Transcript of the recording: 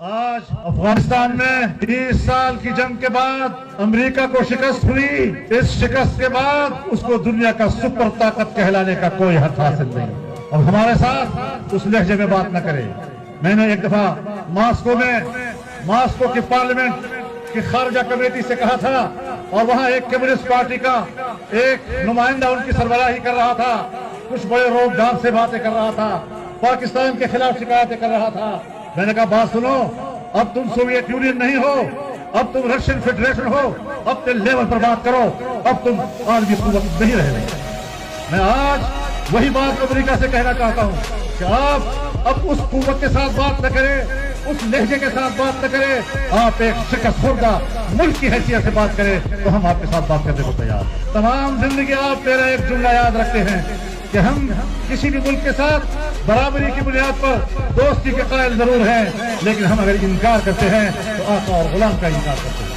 آج افغانستان میں 30 سال کی جنگ کے بعد امریکہ کو شکست ہوئی. اس شکست کے بعد اس کو دنیا کا سپر طاقت کہلانے کا کوئی حق حاصل نہیں. اور ہمارے ساتھ اس لہجے میں بات نہ کرے. میں نے ایک دفعہ ماسکو کی پارلیمنٹ کی خارجہ کمیٹی سے کہا تھا اور وہاں ایک کمیونسٹ پارٹی کا ایک نمائندہ ان کی سربراہی کر رہا تھا. کچھ بڑے روب دان سے باتیں کر رہا تھا, پاکستان کے خلاف شکایتیں کر رہا تھا. میں نے کہا بات سنو, اب تم سوویت یونین نہیں ہو, اب تم رشین فیڈریشن ہو. اپنے لیول پر بات کرو, اب تم عالمی قوت نہیں رہے. میں آج وہی بات امریکہ سے کہنا چاہتا ہوں کہ آپ اب اس قوت کے ساتھ بات نہ کریں, اس لہجے کے ساتھ بات نہ کریں. آپ ایک شکست خوردہ ملک کی حیثیت سے بات کریں تو ہم آپ کے ساتھ بات کرنے کو تیار. تمام زندگی آپ میرا ایک جملہ یاد رکھتے ہیں کہ ہم کسی بھی ملک کے ساتھ برابری کی بنیاد پر دوستی کے قائل ضرور ہیں, لیکن ہم اگر انکار کرتے ہیں تو آقا اور غلام کا انکار کرتے ہیں.